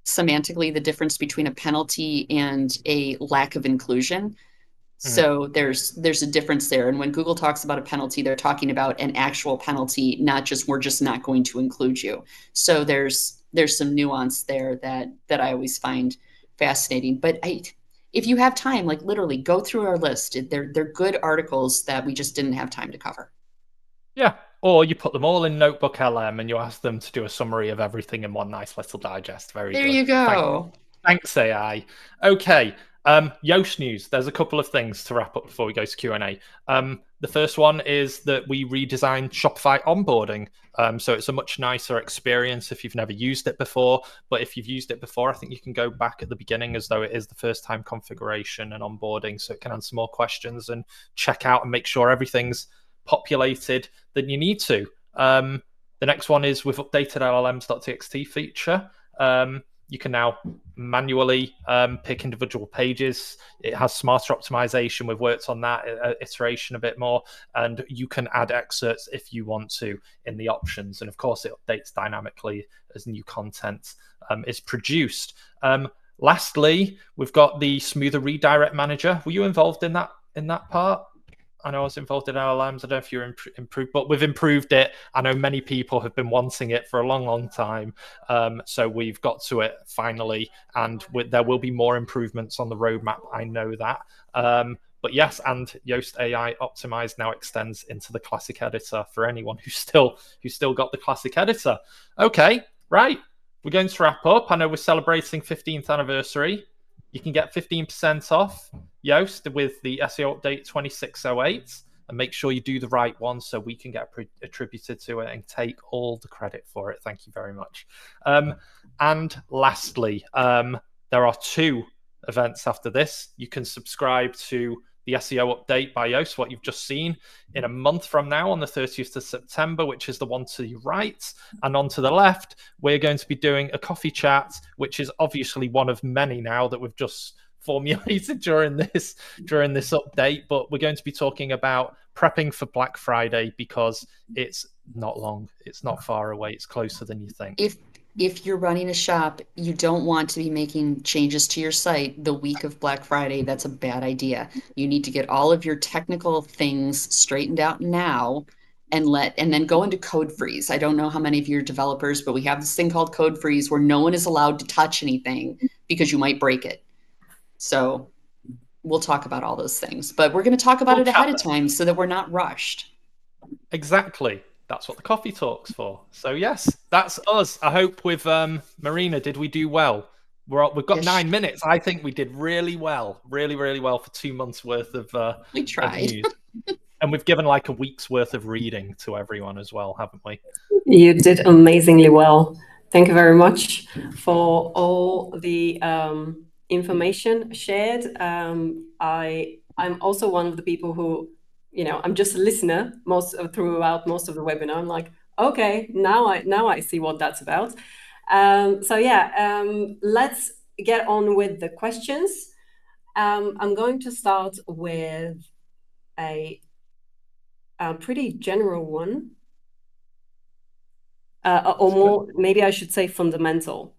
semantically the difference between a penalty and a lack of inclusion. So there's a difference there. And when Google talks about a penalty, they're talking about an actual penalty, not just we're just not going to include you. So there's some nuance there that I always find fascinating. But if you have time, like literally go through our list. They're good articles that we just didn't have time to cover. Yeah. Or you put them all in Notebook LM and you ask them to do a summary of everything in one nice little digest. Very good. There you go. Thanks, AI. Okay. Yoast news. There's a couple of things to wrap up before we go to Q&A. The first one is that we redesigned Shopify onboarding. So it's a much nicer experience if you've never used it before. But if you've used it before, I think you can go back at the beginning as though it is the first time configuration and onboarding, so it can answer more questions and check out and make sure everything's populated that you need to. The next one is we've updated llms.txt feature. You can now manually pick individual pages. It has smarter optimization. We've worked on that iteration a bit more, and you can add excerpts if you want to in the options. And of course, it updates dynamically as new content is produced. Lastly, we've got the smoother redirect manager. Were you involved in that part? I know I was involved in LLMs. I don't know if you're improved, but we've improved it. I know many people have been wanting it for a long, long time. So we've got to it finally, and there will be more improvements on the roadmap. I know that. But yes, and Yoast AI Optimize now extends into the classic editor for anyone who's still got the classic editor. Okay, right. we're going to wrap up. I know we're celebrating 15th anniversary. You can get 15% off Yoast with the SEO update 2608, and make sure you do the right one so we can get attributed to it and take all the credit for it. Thank you very much. And lastly, there are 2 events after this. You can subscribe to the SEO update by Yoast, what you've just seen, in a month from now on the 30th of September, which is the one to your right. And on to the left, we're going to be doing a coffee chat, which is obviously one of many now that we've just formulated during this update. But we're going to be talking about prepping for Black Friday, because it's not long. It's not far away. It's closer than you think. If you're running a shop, you don't want to be making changes to your site the week of Black Friday. That's a bad idea. You need to get all of your technical things straightened out now and then go into code freeze. I don't know how many of you are developers, but we have this thing called code freeze where no one is allowed to touch anything because you might break it. So we'll talk about all those things, but we're going to talk about it ahead of time so that we're not rushed. Exactly. That's what the coffee talk's for. So yes, that's us. I hope with Marina, did we do well? We've got 9 minutes. I think we did really well, really, really well for 2 months worth of we tried. Of news. And we've given like a week's worth of reading to everyone as well, haven't we? You did amazingly well. Thank you very much for all the information shared. I'm also one of the people who, I'm just a listener throughout most of the webinar. I'm like, okay, now I see what that's about. Let's get on with the questions. I'm going to start with a pretty general one, or more, maybe I should say fundamental.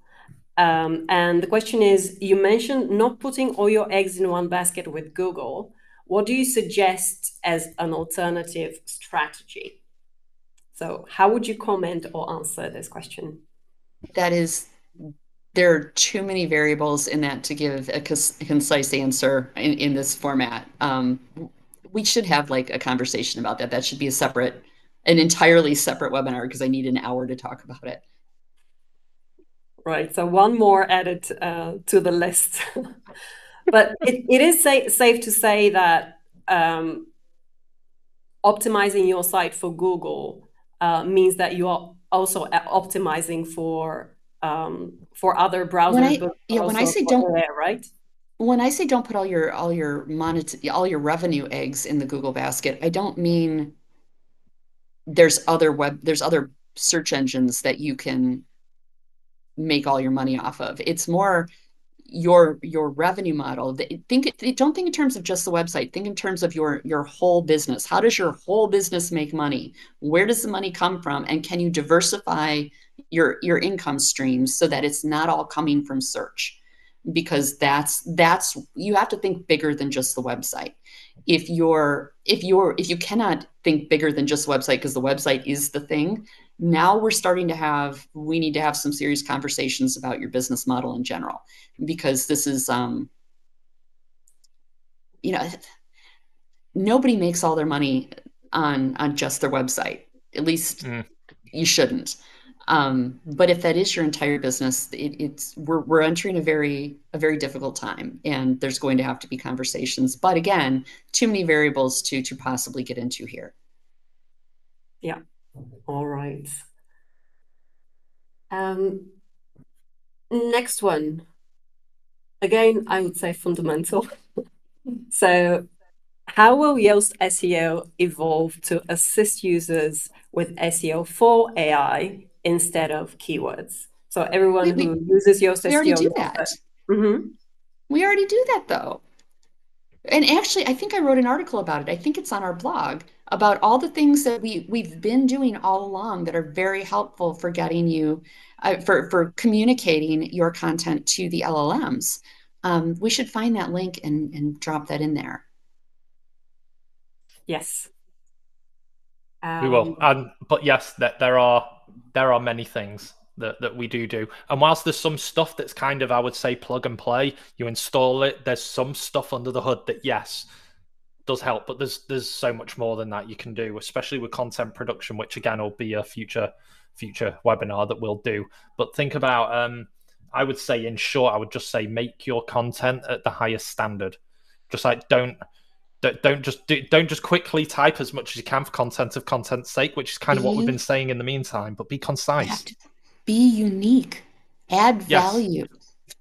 And the question is, you mentioned not putting all your eggs in one basket with Google. What do you suggest as an alternative strategy? So how would you comment or answer this question? There are too many variables in that to give a concise answer in this format. We should have like a conversation about that. That should be an entirely separate webinar, because I need an hour to talk about it. Right, so one more added to the list. But it is safe to say that optimizing your site for Google means that you are also optimizing for other browsers. When I say don't, right? When I say don't put all your revenue eggs in the Google basket, I don't mean there's other search engines that you can make all your money off of. It's more your revenue model. Don't think in terms of just the website. Think in terms of your whole business. How does your whole business make money? Where does the money come from? And can you diversify your income streams so that it's not all coming from search? Because that's you have to think bigger than just the website. If you cannot think bigger than just the website, because the website is the thing, now we need to have some serious conversations about your business model in general, because this is nobody makes all their money on just their website. At least you shouldn't. But if that is your entire business, we're entering a very difficult time, and there's going to have to be conversations. But again, too many variables to possibly get into here. Yeah. All right. Next one. Again, I would say fundamental. So, how will Yoast SEO evolve to assist users with SEO for AI instead of keywords? So everyone who uses Yoast SEO... We already do that. We already do that, though. And actually, I think I wrote an article about it. I think it's on our blog, about all the things that we've been doing all along that are very helpful for getting you, for communicating your content to the LLMs. We should find that link and drop that in there. Yes. We will. But yes, that there are many things that we do. And whilst there's some stuff that's kind of, I would say, plug and play, you install it, there's some stuff under the hood that, yes, does help. But there's so much more than that you can do, especially with content production, which again will be a future future webinar that we'll do. But think about, I would say, in short, I would just say make your content at the highest standard. Just like don't just quickly type as much as you can for content's sake, which is kind of what we've been saying in the meantime. But be concise. Be unique. Add value. Yes.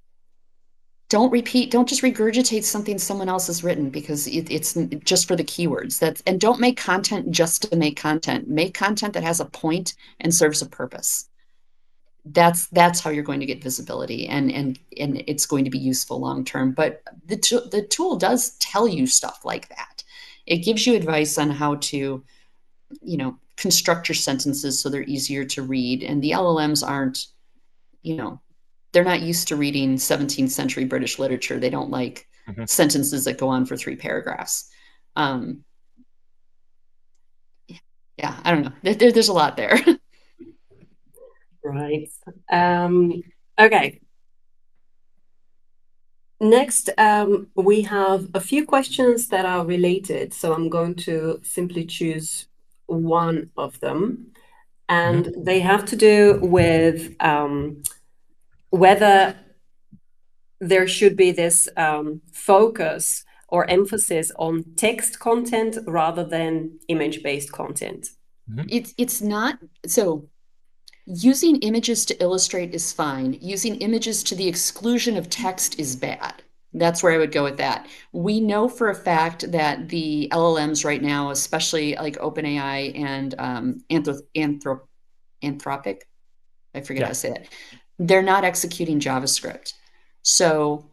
Don't repeat. Don't just regurgitate something someone else has written because it's just for the keywords. And don't make content just to make content. Make content that has a point and serves a purpose. That's how you're going to get visibility, and it's going to be useful long term. But the tool does tell you stuff like that. It gives you advice on how to, construct your sentences so they're easier to read. And the LLMs aren't, they're not used to reading 17th century British literature. They don't like sentences that go on for 3 paragraphs. Yeah, I don't know. There's a lot there. Right. Okay. Next, we have a few questions that are related. So I'm going to simply choose one of them. And they have to do with whether there should be this focus or emphasis on text content rather than image-based content. It's not. So using images to illustrate is fine. Using images to the exclusion of text is bad. That's where I would go with that. We know for a fact that the LLMs right now, especially like OpenAI and Anthropic, I forget how to say that, they're not executing JavaScript. So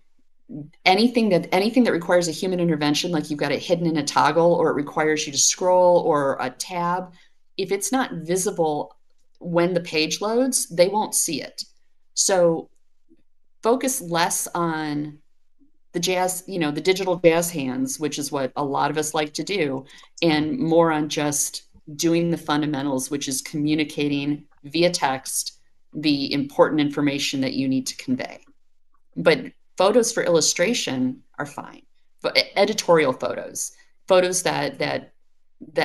anything that requires a human intervention, like you've got it hidden in a toggle or it requires you to scroll or a tab, if it's not visible when the page loads, they won't see it. So focus less on the the digital jazz hands, which is what a lot of us like to do, and more on just doing the fundamentals, which is communicating via text the important information that you need to convey. But photos for illustration are fine. But editorial photos that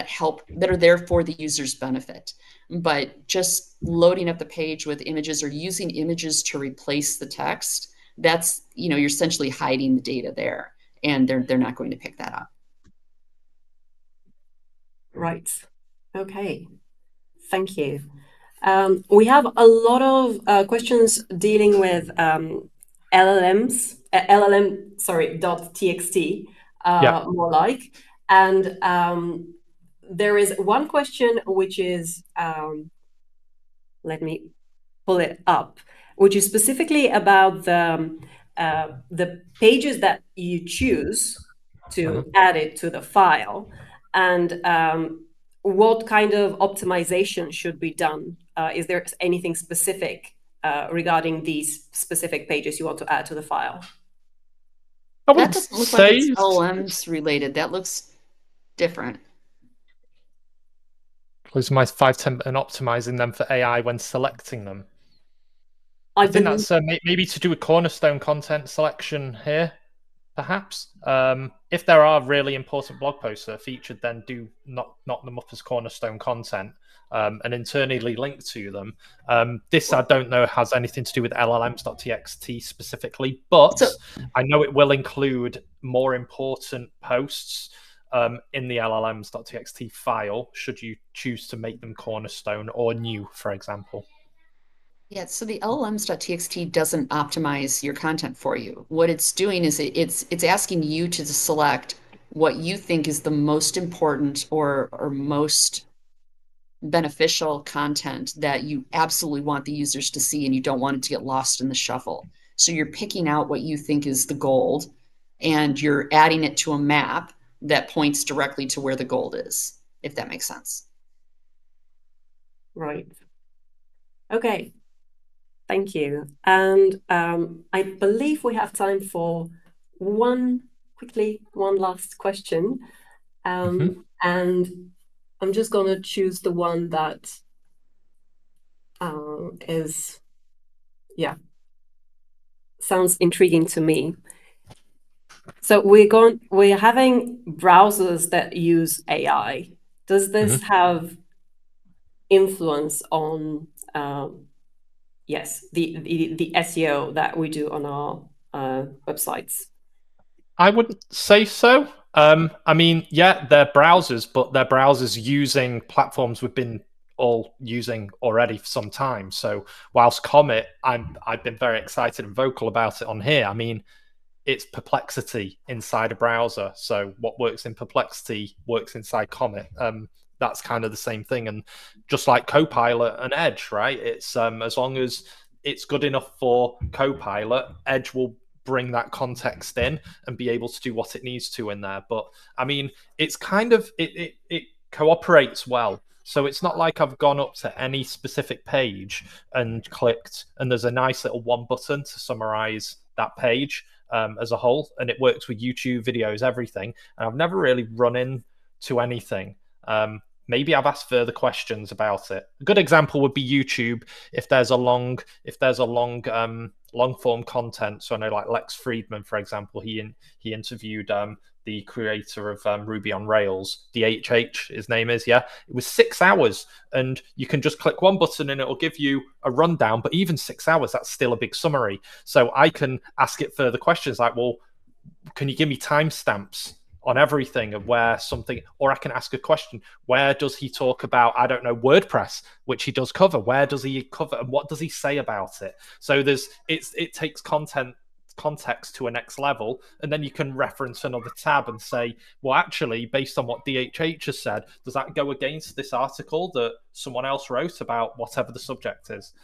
help, that are there for the user's benefit. But just loading up the page with images or using images to replace the text, that's, you're essentially hiding the data there, and they're not going to pick that up. Right. Okay. Thank you. We have a lot of questions dealing with .txt, more like. And there is one question which is, let me pull it up, which is specifically about the pages that you choose to add it to the file, and what kind of optimization should be done. Is there anything specific regarding these specific pages you want to add to the file? That doesn't look like it's LLMs related. That looks different. Lose my 5-10 and optimizing them for AI when selecting them. I think that's maybe to do with cornerstone content selection here, perhaps. If there are really important blog posts that are featured, then do knock them up as cornerstone content and internally link to them. This, I don't know, has anything to do with llms.txt specifically, but I know it will include more important posts in the llms.txt file, should you choose to make them cornerstone or new, for example. Yeah, so the llms.txt doesn't optimize your content for you. What it's doing is it's asking you to select what you think is the most important or most beneficial content that you absolutely want the users to see, and you don't want it to get lost in the shuffle. So you're picking out what you think is the gold, and you're adding it to a map that points directly to where the gold is, if that makes sense. Right. Okay. Thank you. And I believe we have time for one last question. And I'm just going to choose the one that sounds intriguing to me. So we're having browsers that use AI. Does this have influence on yes, the SEO that we do on our websites. I wouldn't say so. I mean, yeah, they're browsers, but they're browsers using platforms we've been all using already for some time. So whilst Comet, I've been very excited and vocal about it on here. I mean, it's Perplexity inside a browser. So what works in Perplexity works inside Comet. That's kind of the same thing. And just like Copilot and Edge, right? It's as long as it's good enough for Copilot, Edge will bring that context in and be able to do what it needs to in there. But I mean, it's kind of it cooperates well. So it's not like I've gone up to any specific page and clicked, and there's a nice little one button to summarize that page as a whole, and it works with YouTube videos, everything. And I've never really run into anything. Maybe I've asked further questions about it. A good example would be YouTube. If there's a long form content. So I know, like Lex Friedman, for example, he interviewed the creator of Ruby on Rails, DHH, his name is. Yeah, it was 6 hours, and you can just click one button and it'll give you a rundown. But even 6 hours, that's still a big summary. So I can ask it further questions like, well, can you give me timestamps on everything of where something, or I can ask a question, where does he talk about, I don't know, WordPress, which he does cover, where does he cover and what does he say about it? So it takes context to a next level, and then you can reference another tab and say, well, actually, based on what DHH has said, does that go against this article that someone else wrote about whatever the subject is?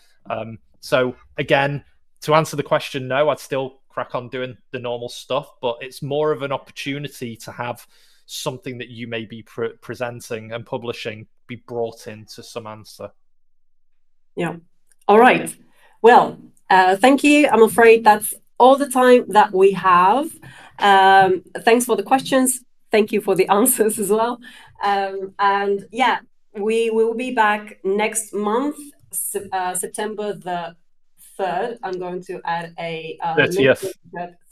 So again, to answer the question, no, I'd still crack on doing the normal stuff, but it's more of an opportunity to have something that you may be presenting and publishing be brought into some answer. Yeah. All right. Well, thank you. I'm afraid that's all the time that we have. Thanks for the questions. Thank you for the answers as well. And yeah, we will be back next month, September the 3rd. I'm going to add a 30th.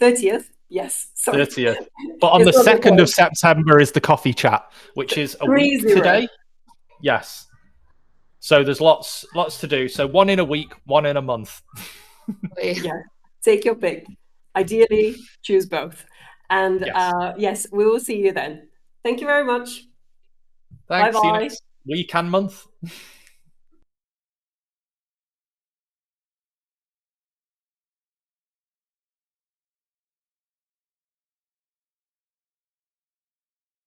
30th. Yes, sorry. 30th. But on the 2nd of September is the coffee chat, which is a week today. Yes. So there's lots to do. So one in a week, one in a month. Yeah, take your pick. Ideally, choose both. And yes, we will see you then. Thank you very much. Thanks. Bye-bye. See you next week and month.